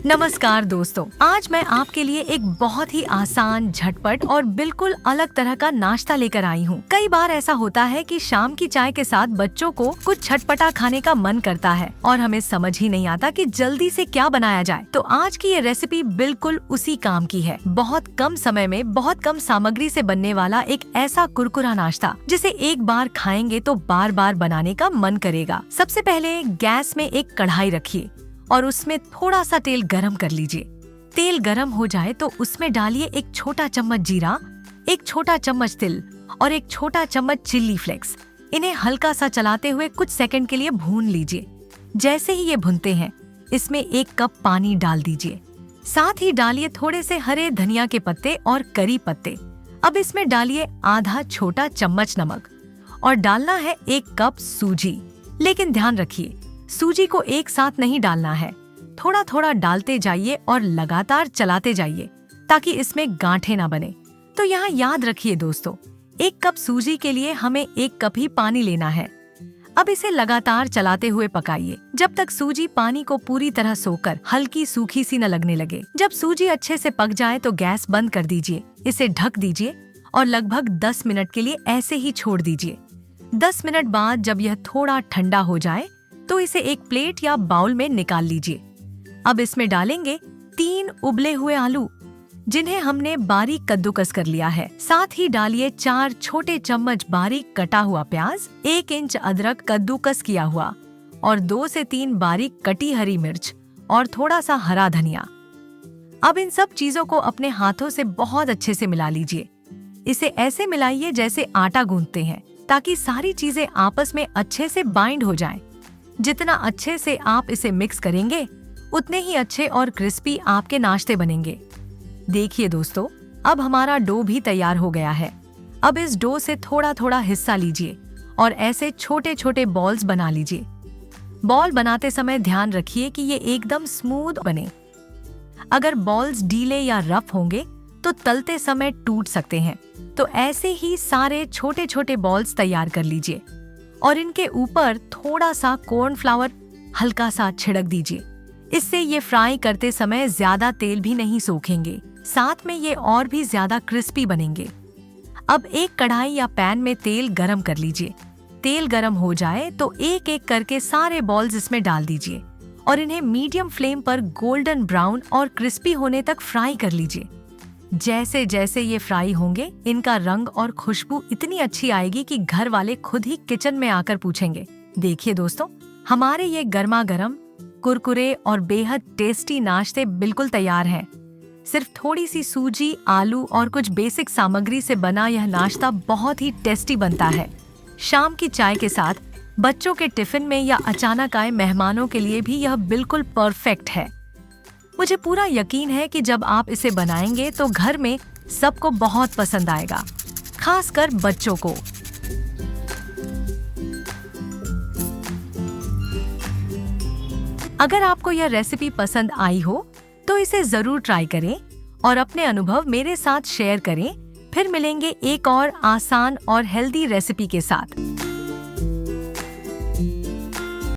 नमस्कार दोस्तों, आज मैं आपके लिए एक बहुत ही आसान, झटपट और बिल्कुल अलग तरह का नाश्ता लेकर आई हूँ। कई बार ऐसा होता है कि शाम की चाय के साथ बच्चों को कुछ चटपटा खाने का मन करता है और हमें समझ ही नहीं आता कि जल्दी से क्या बनाया जाए। तो आज की ये रेसिपी बिल्कुल उसी काम की है। बहुत कम समय में बहुत कम सामग्री से बनने वाला एक ऐसा कुरकुरा नाश्ता जिसे एक बार खाएंगे तो बार बार बनाने का मन करेगा। सबसे पहले गैस में एक कढ़ाई रखिए और उसमें थोड़ा सा तेल गरम कर लीजिए। तेल गरम हो जाए तो उसमें डालिए एक छोटा चम्मच जीरा, एक छोटा चम्मच तिल और एक छोटा चम्मच चिल्ली फ्लेक्स। इन्हें हल्का सा चलाते हुए कुछ सेकंड के लिए भून लीजिए। जैसे ही ये भुनते हैं, इसमें 1 कप पानी डाल दीजिए। साथ ही डालिए थोड़े से हरे धनिया के पत्ते और करी पत्ते। अब इसमें डालिए आधा छोटा चम्मच नमक और डालना है 1 कप सूजी। लेकिन ध्यान रखिए, सूजी को एक साथ नहीं डालना है। थोड़ा थोड़ा डालते जाइए और लगातार चलाते जाइए ताकि इसमें गांठें ना बने। तो यहाँ याद रखिए दोस्तों, 1 कप सूजी के लिए हमें 1 कप ही पानी लेना है। अब इसे लगातार चलाते हुए पकाइए जब तक सूजी पानी को पूरी तरह सोकर हल्की सूखी सी न लगने लगे। जब सूजी अच्छे से पक जाए तो गैस बंद कर दीजिए, इसे ढक दीजिए और लगभग 10 मिनट के लिए ऐसे ही छोड़ दीजिए। 10 मिनट बाद जब यह थोड़ा ठंडा हो जाए तो इसे एक प्लेट या बाउल में निकाल लीजिए। अब इसमें डालेंगे 3 उबले हुए आलू जिन्हें हमने बारीक कद्दूकस कर लिया है। साथ ही डालिए 4 छोटे चम्मच बारीक कटा हुआ प्याज, 1 इंच अदरक कद्दूकस किया हुआ और 2 से 3 बारीक कटी हरी मिर्च और थोड़ा सा हरा धनिया। अब इन सब चीजों को अपने हाथों से बहुत अच्छे से मिला लीजिए। इसे ऐसे मिलाइए जैसे आटा गूंथते हैं ताकि सारी चीजें आपस में अच्छे से बाइंड हो जाएं। जितना अच्छे से आप इसे मिक्स करेंगे उतने ही अच्छे और क्रिस्पी आपके नाश्ते बनेंगे। देखिए दोस्तों, अब हमारा डो भी तैयार हो गया है। अब इस डो से थोड़ा थोड़ा हिस्सा लीजिए और ऐसे छोटे छोटे बॉल्स बना लीजिए। बॉल बनाते समय ध्यान रखिए कि ये एकदम स्मूथ बने। अगर बॉल्स ढीले या रफ होंगे तो तलते समय टूट सकते हैं। तो ऐसे ही सारे छोटे छोटे बॉल्स तैयार कर लीजिए और इनके ऊपर थोड़ा सा कॉर्नफ्लावर हल्का सा छिड़क दीजिए। इससे ये फ्राई करते समय ज्यादा तेल भी नहीं सोखेंगे, साथ में ये और भी ज्यादा क्रिस्पी बनेंगे। अब एक कढ़ाई या पैन में तेल गरम कर लीजिए। तेल गरम हो जाए तो एक एक करके सारे बॉल्स इसमें डाल दीजिए और इन्हें मीडियम फ्लेम पर गोल्डन ब्राउन और क्रिस्पी होने तक फ्राई कर लीजिए। जैसे जैसे ये फ्राई होंगे, इनका रंग और खुशबू इतनी अच्छी आएगी कि घर वाले खुद ही किचन में आकर पूछेंगे। देखिए दोस्तों, हमारे ये गर्मा गर्म कुरकुरे और बेहद टेस्टी नाश्ते बिल्कुल तैयार हैं। सिर्फ थोड़ी सी सूजी, आलू और कुछ बेसिक सामग्री से बना यह नाश्ता बहुत ही टेस्टी बनता है। शाम की चाय के साथ, बच्चों के टिफिन में या अचानक आए मेहमानों के लिए भी यह बिल्कुल परफेक्ट है। मुझे पूरा यकीन है कि जब आप इसे बनाएंगे तो घर में सबको बहुत पसंद आएगा, खासकर बच्चों को। अगर आपको यह रेसिपी पसंद आई हो तो इसे जरूर ट्राई करें और अपने अनुभव मेरे साथ शेयर करें। फिर मिलेंगे एक और आसान और हेल्दी रेसिपी के साथ।